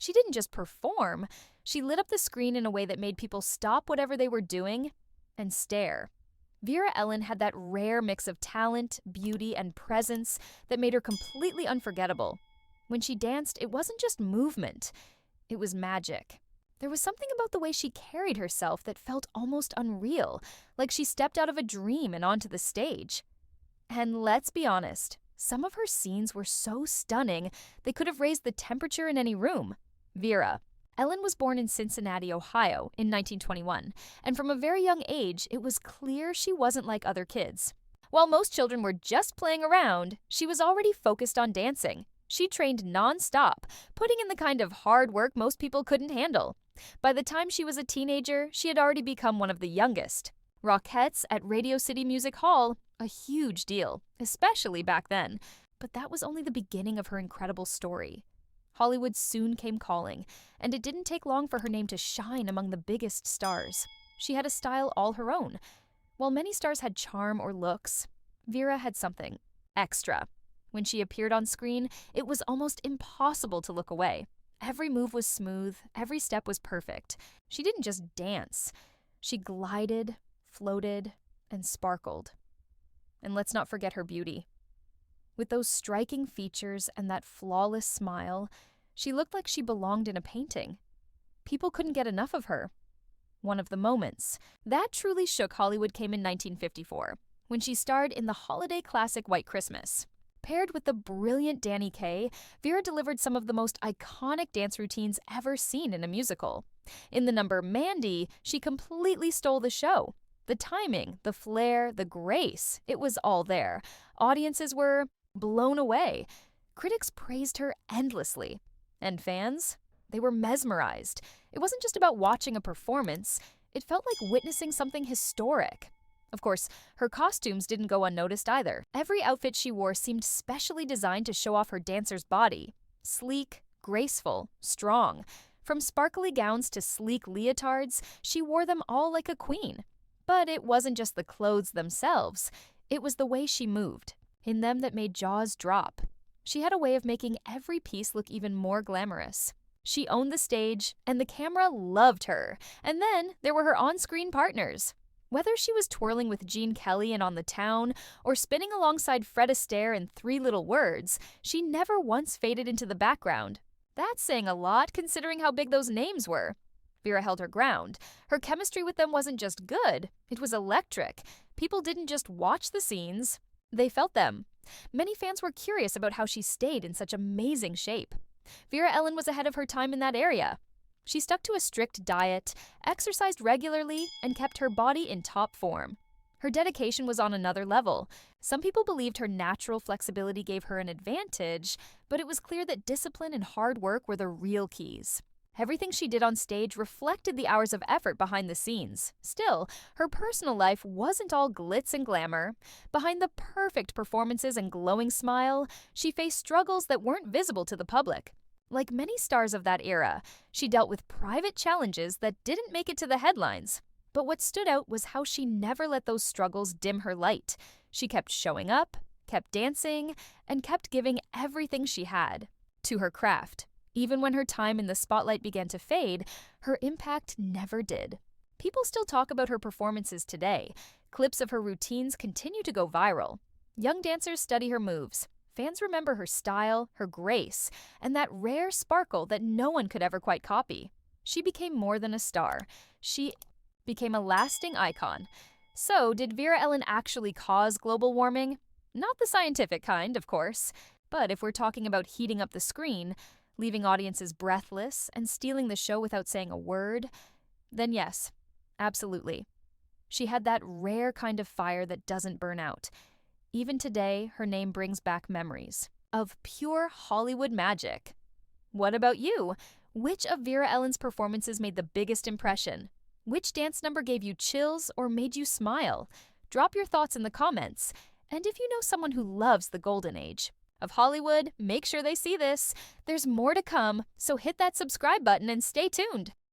She didn't just perform, she lit up the screen in a way that made people stop whatever they were doing and stare. Vera Ellen had that rare mix of talent, beauty, and presence that made her completely unforgettable. When she danced, it wasn't just movement, it was magic. There was something about the way she carried herself that felt almost unreal, like she stepped out of a dream and onto the stage. And let's be honest, some of her scenes were so stunning they could have raised the temperature in any room. Vera Ellen was born in Cincinnati, Ohio, in 1921, and from a very young age, it was clear she wasn't like other kids. While most children were just playing around, she was already focused on dancing. She trained non-stop, putting in the kind of hard work most people couldn't handle. By the time she was a teenager, she had already become one of the youngest. Rockettes at Radio City Music Hall, a huge deal, especially back then. But that was only the beginning of her incredible story. Hollywood soon came calling, and it didn't take long for her name to shine among the biggest stars. She had a style all her own. While many stars had charm or looks, Vera had something extra. When she appeared on screen, it was almost impossible to look away. Every move was smooth, every step was perfect. She didn't just dance. She glided, floated, and sparkled. And let's not forget her beauty. With those striking features and that flawless smile, she looked like she belonged in a painting. People couldn't get enough of her. One of the moments that truly shook Hollywood came in 1954, when she starred in the holiday classic White Christmas. Paired with the brilliant Danny Kaye, Vera delivered some of the most iconic dance routines ever seen in a musical. In the number Mandy, she completely stole the show. The timing, the flair, the grace, it was all there. Audiences were blown away. Critics praised her endlessly. And fans? They were mesmerized. It wasn't just about watching a performance, it felt like witnessing something historic. Of course, her costumes didn't go unnoticed either. Every outfit she wore seemed specially designed to show off her dancer's body. Sleek, graceful, strong. From sparkly gowns to sleek leotards, she wore them all like a queen. But it wasn't just the clothes themselves. It was the way she moved, in them that made jaws drop. She had a way of making every piece look even more glamorous. She owned the stage, and the camera loved her. And then there were her on-screen partners. Whether she was twirling with Gene Kelly in On the Town or spinning alongside Fred Astaire in Three Little Words, she never once faded into the background. That's saying a lot considering how big those names were. Vera held her ground. Her chemistry with them wasn't just good, it was electric. People didn't just watch the scenes, they felt them. Many fans were curious about how she stayed in such amazing shape. Vera Ellen was ahead of her time in that area. She stuck to a strict diet, exercised regularly, and kept her body in top form. Her dedication was on another level. Some people believed her natural flexibility gave her an advantage, but it was clear that discipline and hard work were the real keys. Everything she did on stage reflected the hours of effort behind the scenes. Still, her personal life wasn't all glitz and glamour. Behind the perfect performances and glowing smile, she faced struggles that weren't visible to the public. Like many stars of that era, she dealt with private challenges that didn't make it to the headlines. But what stood out was how she never let those struggles dim her light. She kept showing up, kept dancing, and kept giving everything she had to her craft. Even when her time in the spotlight began to fade, her impact never did. People still talk about her performances today. Clips of her routines continue to go viral. Young dancers study her moves. Fans remember her style, her grace, and that rare sparkle that no one could ever quite copy. She became more than a star. She became a lasting icon. So, did Vera Ellen actually cause global warming? Not the scientific kind, of course. But if we're talking about heating up the screen, leaving audiences breathless, and stealing the show without saying a word, then yes, absolutely. She had that rare kind of fire that doesn't burn out. Even today, her name brings back memories of pure Hollywood magic. What about you? Which of Vera Ellen's performances made the biggest impression? Which dance number gave you chills or made you smile? Drop your thoughts in the comments. And if you know someone who loves the golden age of Hollywood, make sure they see this. There's more to come, so hit that subscribe button and stay tuned.